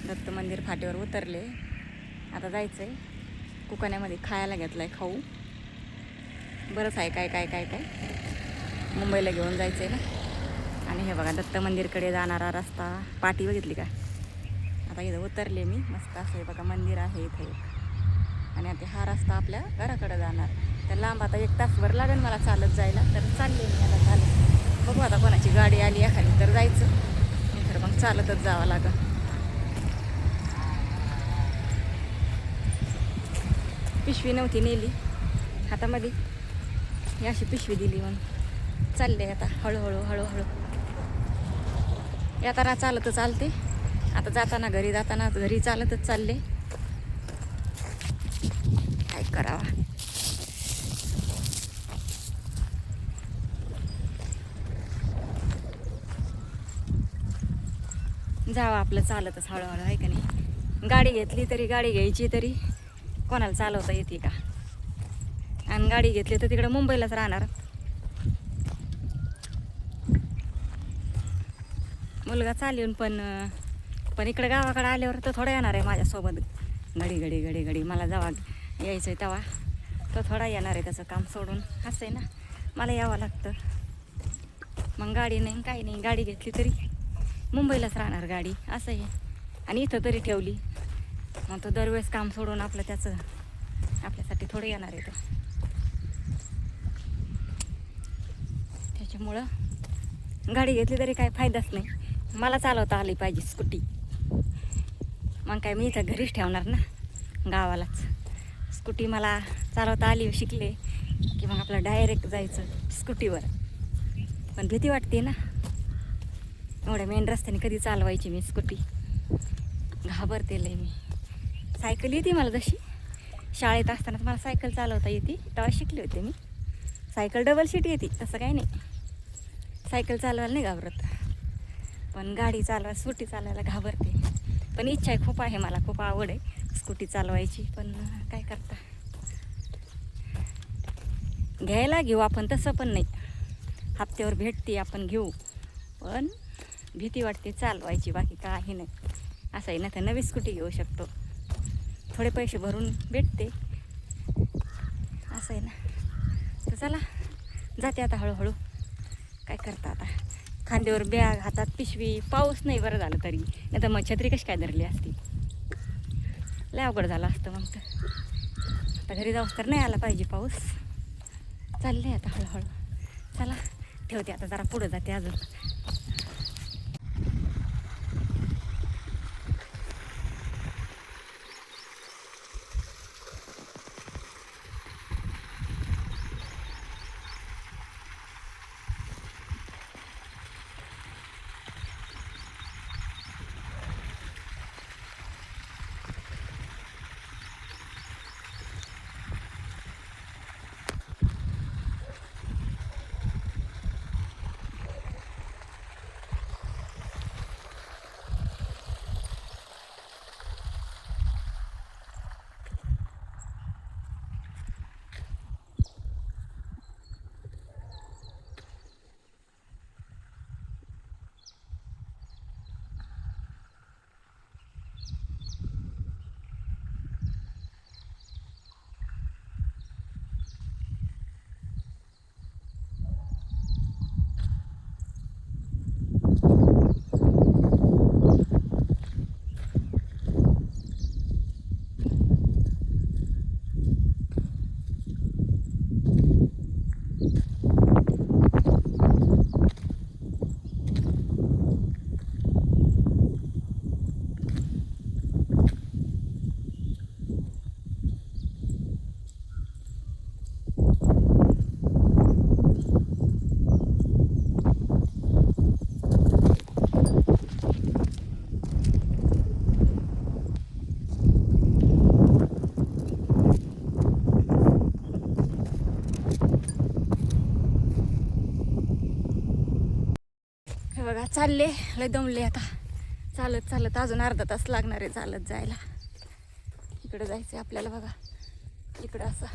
दत्त मंदिर फाट्यावर उतरले. आता जायचं आहे कुकाण्यामध्ये, खायला घेतला आहे खाऊ. बरंच आहे काय काय काय काय मुंबईला घेऊन जायचं आहे ना. आणि हे बघा दत्त मंदिरकडे जाणारा रस्ता, पाटी बघितली का. आता इथं उतरले मी, मस्त असं आहे बघा, मंदिर आहे इथे एक. आणि आता हा रस्ता आपल्या घराकडे जाणार. तर लांब आता 1 तासभर लागेल मला चालत जायला. तर चालले मी आता चालत. बघू आता कोणाची गाडी आली एखादी तर जायचं, नाही तर मग चालतच जावं लागेल. पिशवी नव्हती नेली हातामध्ये, ही अशी पिशवी दिली म्हणून चालले आता हळूहळू हळूहळू. येताना चालत चालते, आता जाताना घरी चालतच चालले. काय करावा. जावं आपलं चालतच हळूहळू, आहे का नाही. गाडी घेतली तरी, गाडी घ्यायची तरी कोणाला चालवता येते का. आणि गाडी घेतली तर तिकडं मुंबईलाच राहणार. मुलगा चालून पण इकडे गावाकडे आल्यावर तर थोडा येणार आहे माझ्यासोबत. घडी मला जेव्हा यायचं आहे तेव्हा तो थोडा येणार आहे, त्याचं काम सोडून. असं आहे ना, मला यावं लागतं. मग गाडी नाही काही नाही, गाडी घेतली तरी मुंबईलाच राहणार गाडी, असं आहे. आणि इथं तरी ठेवली मग तो दरवेळेस काम सोडून आपलं त्याचं आपल्यासाठी थोडं येणार आहे तो. त्याच्यामुळं गाडी घेतली तरी काय फायदाच नाही. मला चालवता आली पाहिजे स्कूटी. मग काय मी इथं घरीच ठेवणार ना, गावालाच. स्कूटी मला चालवता आली, शिकले की मग आपलं डायरेक्ट जायचं स्कूटीवर. पण भीती वाटते ना, एवढ्या मेन रस्त्याने कधी चालवायची मी स्कूटी, घाबरते लय मी. सायकल येते मला जशी, शाळेत असताना मला सायकल चालवता येते, तेव्हा शिकले होते मी. सायकल डबल सीट येते, तसं काही नाही. सायकल चालवायला नाही घाबरत, पण गाडी चालवायला, स्कूटी चालवायला घाबरते. पण इच्छा आहे, खूप आहे मला, खूप आवड आहे स्कूटी चालवायची. पण काय करता, घ्यायला घेऊ आपण, तसं पण नाही. हप्त्यावर भेटते आपण घेऊ, पण भीती वाटते चालवायची, बाकी काही नाही. असं आहे ना, तर नवी स्कूटी घेऊ शकतो, थोडे पैसे भरून भेटते. असं आहे ना. तर चला जाते आता हळूहळू. काय करता आता, खांद्यावर बॅग, हातात पिशवी. पाऊस नाही बरं झालं तरी, नाही तर मग छत्री कशी काय धरली असती, लय अवघड झालं असतं मग. तर आता घरी जाऊस तर नाही आला पाहिजे पाऊस. चालले आता हळूहळू. चला ठेवते आता, जरा पुढं जाते अजून. बघा चालले, लय दमले आता. चालत चालत अजून अर्धा तास लागणार आहे चालत जायला. इकडे जायचं आहे आपल्याला बघा, इकडं असं.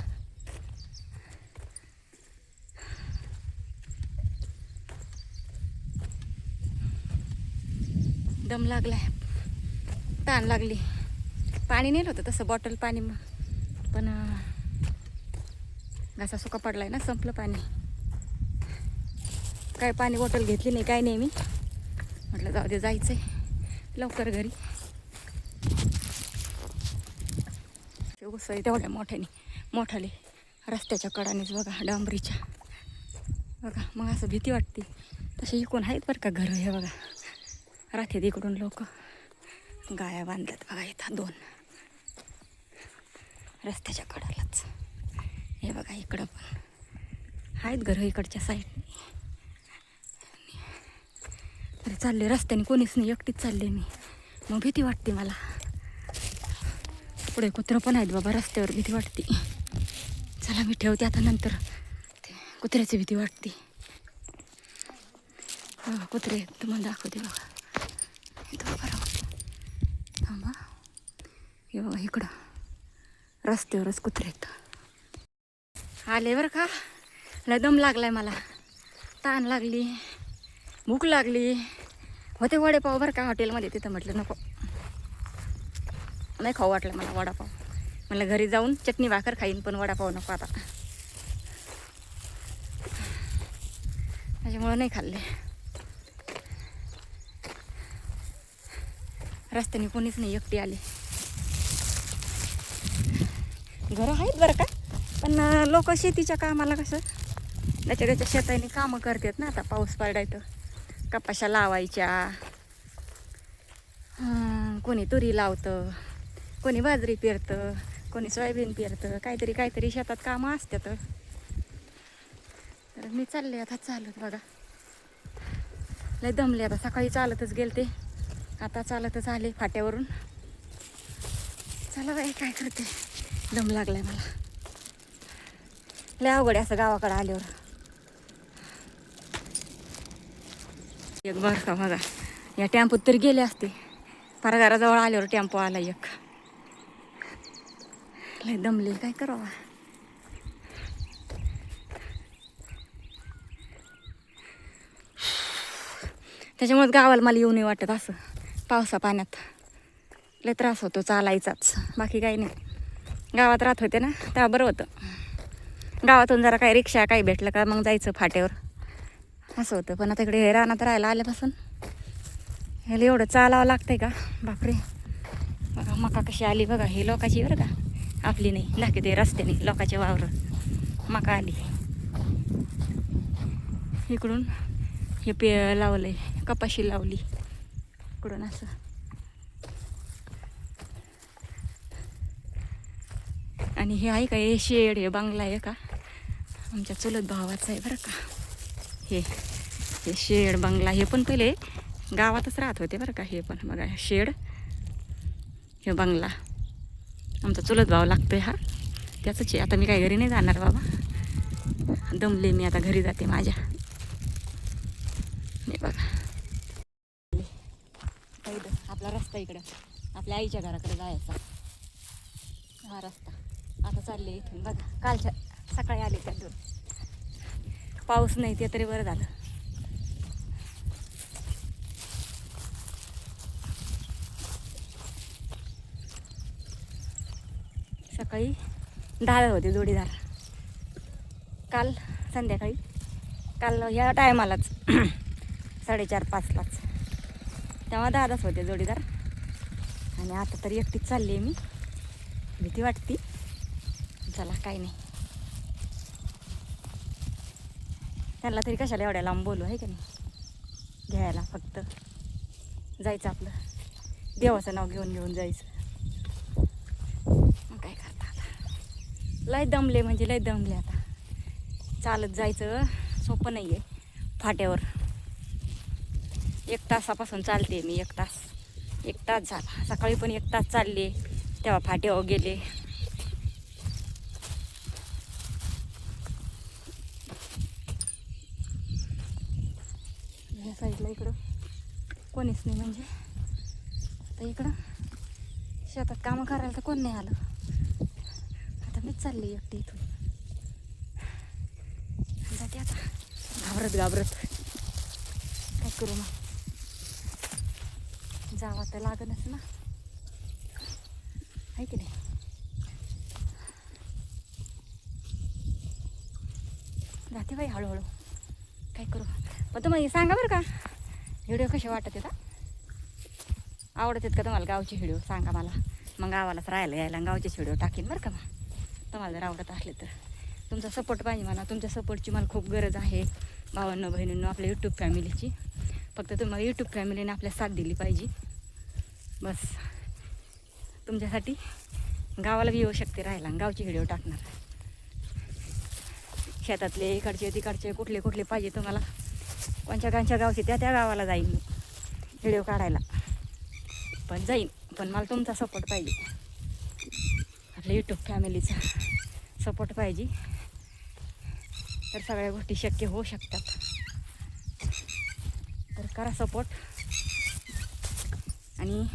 दम लागलाय. तहान लागली. पाणी नेलं होतं तसं बॉटल पाणी, पण घासा सुका पडलाय ना, संपलं पाणी. काय पाणी बॉटल घेतली नाही, काय नाही. मी म्हटलं जाऊ दे, जायचंय लवकर घरी. उसळी तेवढ्या मोठाले रस्त्याच्या कडानेच बघा, डांबरीच्या बघा. मग असं भीती वाटते. तसे इकडून आहेत बरं का घर. हे बघा, राहतात इकडून लोक. गाया बांधल्यात बघा इथं 2 रस्त्याच्या कडालाच. हे बघा इकडं पण आहेत घर इकडच्या साईडने. तरी चालले रस्त्याने, कोणीच नाही, एकटीच चालले मी. मग भीती वाटते मला. पुढे कुत्रं पण आहेत बाबा रस्त्यावर, भीती वाटते. चला मी ठेवते आता, नंतर ते कुत्र्याची भीती वाटते. बघा कुत्रे तुम्हाला दाखवते बघा. इथं बरं थांबा. हे बघा इकडं रस्त्यावरच कुत्रे आहेत. आले बरं का. लय दम लागलाय मला, ताण लागली, भूक लागली. होते वडेपाव बरं का हॉटेलमध्ये. तिथं म्हटलं नको, नाही खाऊ वाटलं मला वडापाव. मला घरी जाऊन चटणी भाकर खाईन, पण वडापाव नको आता. त्याच्यामुळं नाही खाल्ले. रस्त्याने कोणीच नाही, एकटी आले. घरं आहेत बरं का, पण लोक शेतीच्या कामाला कसं त्याच्या शेताने कामं करतात ना. आता पाऊस पडाय तर कपाशा लावायच्या, कोणी तुरी लावतं, कोणी बाजरी पेरतं, कोणी सोयाबीन पेरतं, काहीतरी शेतात कामं असतात. तर मी चालले आता चालत बघा. लय दमले आता. सकाळी चालतच गेलते, आता चालतच आले फाट्यावरून. चला बाई, काय करते, दम लागलाय मला. लय अवघड असं गावाकडे आल्यावर. एक बर का बघा, या टेम्पोत तरी गेले असते. फार घराजवळ आल्यावर टेम्पो आला एक. लय दमले, काय करावं. त्याच्यामुळे गावाला मला येऊ नाही वाटत. असं पावसा पाण्यात लय त्रास होतो चालायचाच, बाकी काही नाही. गावात राहत होते ना तेव्हा बरं होतं. गावातून जरा काही रिक्षा काही भेटलं का मग जायचं फाट्यावर, असं होतं. पण आता इकडे रानात राहायला आल्यापासून ह्याला एवढं चालावं लागतंय का बापरे. बघा मका कशी आली बघा. ही लोकाची बरं का, आपली नाही. दाखवते रस्त्याने लोकाचे वावर मका आली. इकडून हे लावलंय, कपाशी लावली इकडून असं. आणि हे आहे का, हे शेड, हे बंगला आहे का आमच्या चुलत भावाचं आहे बरं का. हे शेड बंगला, हे पण पहिले गावातच राहत होते बरं का. हे पण बघा शेड, हे बंगला आमचा चुलत भाव लागतोय हा, त्याचंच आहे. आता मी काही घरी नाही जाणार बाबा, दमले मी, आता घरी जाते माझ्या. हे बघा आपला रस्ता इकडं आपल्या आईच्या घराकडे जायचा, हा रस्ता. आता चालले इथून बघा. कालच्या सकाळी आले त्यातून, पाऊस नाही ते तरी बरं झालं. सकाळी 10 होते जोडीदार, काल संध्याकाळी, काल ह्या टायमालाच 4:30-5लाच, तेव्हा 10 होते जोडीदार. आणि आता तरी एकटीच चालली आहे मी, भीती वाटते. चला काही नाही, त्यांना तरी कशाला एवढ्या लांब बोलू, आहे का नाही. घ्यायला फक्त जायचं, आपलं देवाचं नाव घेऊन जायचं. मग काय करता आता. लय दमले म्हणजे लय दमले. आता चालत जायचं सोपं नाही आहे फाट्यावर. 1 तासापासून चालते मी, 1 तास झाला. सकाळी पण 1 तास चालले, तेव्हा फाट्यावर गेले. ह्या साईडला इकडं कोणीच नाही, म्हणजे आता इकडं शेतात कामं करायला तर कोण नाही आलं. आता मीच चालली एकटी इथून, जाते आता घाबरत. काय करू मग, जावं तर लागणच ना. आहे की नाही. जाते बाई हळूहळू, काय करू. पण तुम्हाला सांगा बरं का, व्हिडिओ कसे वाटत आहेत. आवडत आहेत का तुम्हाला गावचे व्हिडिओ, सांगा मला. मग गावालाच राहायला यायला गावचेच व्हिडिओ टाकीन बरं का. मग तुम्हाला जर आवडत असले तर तुमचा सपोर्ट पाहिजे मला. तुमच्या सपोर्टची मला खूप गरज आहे भावांनो बहिणींनो, आपल्या यूट्यूब फॅमिलीची. फक्त तुम्हाला यूट्यूब फॅमिलीने आपल्या साथ दिली पाहिजे बस. तुमच्यासाठी गावाला बी येऊ शकते राहायला, गावचे व्हिडिओ टाकणार. शेतातले इकडचे तिकडचे कुठले कुठले पाहिजे तुम्हाला, कोणच्या गावचे त्या गावाला जाईन मी व्हिडिओ काढायला. पण जाईन, पण मला तुमचा सपोर्ट पाहिजे, आपल्या यूट्यूब फॅमिलीचा सपोर्ट पाहिजे. तर सगळ्या गोष्टी शक्य होऊ शकतात. तर करा सपोर्ट. आणि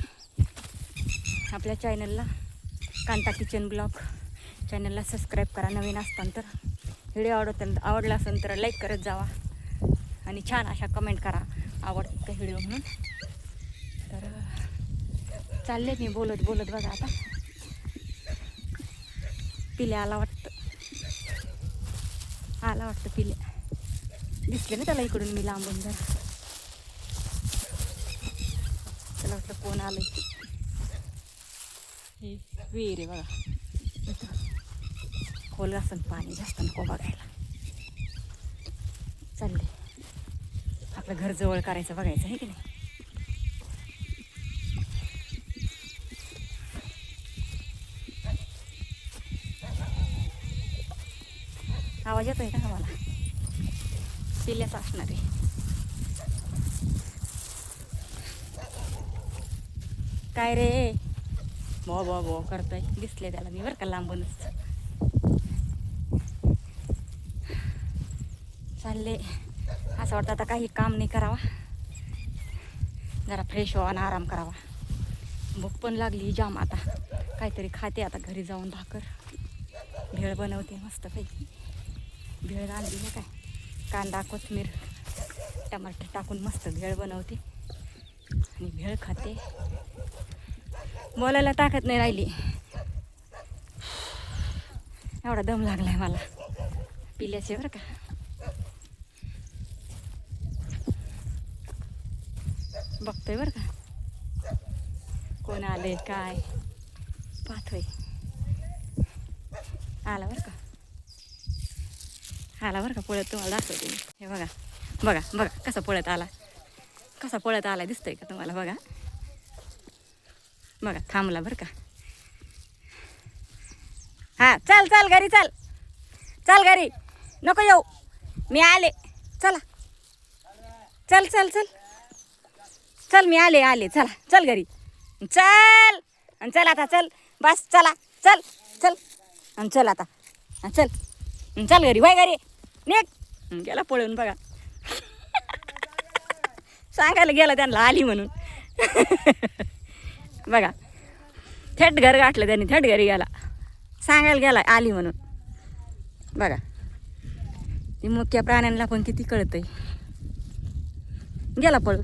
आपल्या चॅनलला कांता किचन ब्लॉग चॅनलला सबस्क्राईब करा. नवीन असताना तर व्हिडिओ आवडला असेल तर लाईक करत जावा. आणि छान अशा कमेंट करा आवडतं का व्हिडिओ म्हणून. तर चालले मी बोलत बोलत बघा. आता पिल्या आला वाटतं पिल्या दिसले ना त्याला इकडून मी लांबून जरा. त्याला वाटलं कोण आलं. हे विहीर आहे बघा, खोल असेल पाणी, जास्त नको बघायला. चालले आपलं घर जवळ करायचं, बघायचं आहे की नाही. आवाज येतोय का मला? पिल्याच असणार आहे. काय रे बो करतोय, दिसले त्याला मी बरं का लांबूनच. चालले असं वाटतं आता काही काम नाही करावा, जरा फ्रेश व्हावा आणि आराम करावा. भूक पण लागली जाम. आता काहीतरी खाते. आता घरी जाऊन भाकर भेळ बनवते मस्तपैकी. भेळ आणली ना, काय कांदा कोथिंबीर टमाटर टाकून मस्त भेळ बनवते आणि भेळ खाते. बोलायला ताकद नाही राहिली, एवढा दम लागलाय मला पिल्याचे बरं का. बघतोय बरं का कोण आले काय, पाहतोय. आला बरं का, पळत तुम्हाला दाखवते. हे बघा बघा बघा कसा पळत आला दिसतोय का तुम्हाला. बघा बघा थांबला बरं का. हा चल घरी, चल घरी, नको येऊ मी आले. चला चल मी आले चला, चल घरी, चल आता, चल बस, चला चल आणि चल आता, चल घरी, वय घरी निघ. गेला पळून बघा. सांगायला गेला त्यांना आली म्हणून. बघा थेट घर गाठलं त्यांनी, थेट घरी गेला, सांगायला गेला आली म्हणून. बघा ती मुख्य प्राण्यांना पण किती कळतंय. गेला पळून.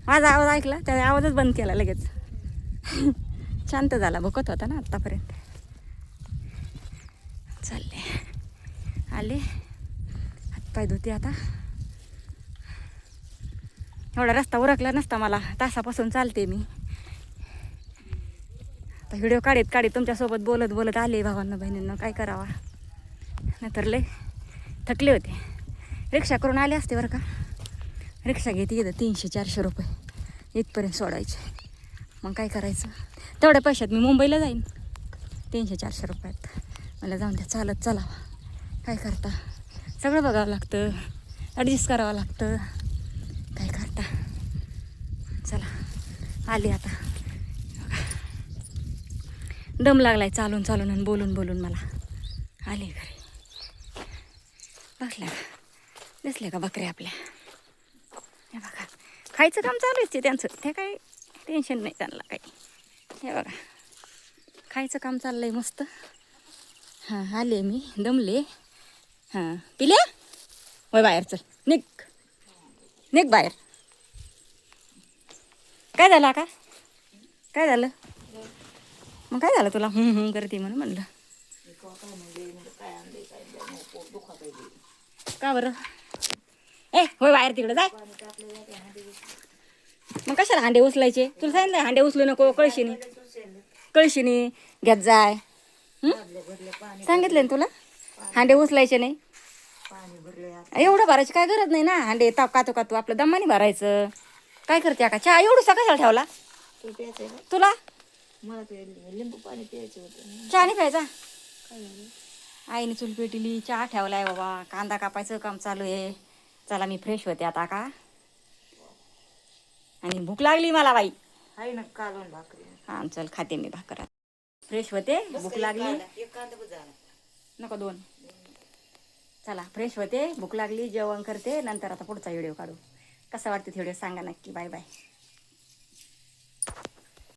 माझा आवाज ऐकला, त्या आवाजच बंद केला लगेच. शांत झाला, भुकत होता ना आत्तापर्यंत. चालले आले, हातपाय धुते आता. एवढा रस्ता उरकला नसता मला, तासापासून चालते मी. आता व्हिडिओ काढीत तुमच्यासोबत बोलत आले भावांना बहिणींना. काय करावा, नाहीतर लय थकले होते. रिक्षा करून आले असते बरं का. रिक्षा घेते इथं 300-400 रुपये इथपर्यंत सोडायचे. मग काय करायचं, तेवढ्या पैशात मी मुंबईला जाईन 300-400 रुपयात. मला जाऊन द्या, चालत चलावा. काय करता, सगळं बघावं लागतं, ॲडजस्ट करावं लागतं. काय करता, चला आली आता. दम लागलाय चालून आणि बोलून मला. आले घरी. बसल्या का, दिसल्या का बकऱ्या आपल्या. हे बघा खायचं काम चालू आहे त्यांचं, ते काही टेन्शन नाही त्यांना काही. हे बघा खायचं काम चाललंय मस्त. हां आले मी, दमले. हां पिल्या होय, बाहेर चल, निघ बाहेर. काय झालं का, काय झालं मग काय झालं तुला करते म्हणून म्हणलं का बरं ए होय बाहेर तिकडे जाय मग कशाला हांडे उचलायचे तुला सांगितलं हांडे उचलू नको कळशीनी घेत जाय सांगितलं ना तुला हांडे उचलायचे नाही एवढं भरायची काय गरज नाही ना हांडे ताप कातू कातू आपलं दमानी भरायचं काय करते का चहा एवढूसा कशाला ठेवला तुला लिंबू पाणी प्यायचं होतं. चहा नाही प्यायचा आईने चूल पेटली चहा ठेवलाय बाबा कांदा कापायचं काम चालू आहे चला मी फ्रेश होते आता का आणि भूक लागली मला बाई आहे ना कालवण भाकरी. हा चल खाते मी भाकर फ्रेश होते भूक लागली एक कांदा बस झाला. नको 2 चला फ्रेश होते भूक लागली जेवण करते नंतर आता पुढचा व्हिडिओ काढू कसा वाटते व्हिडिओ सांगा नक्की बाय बाय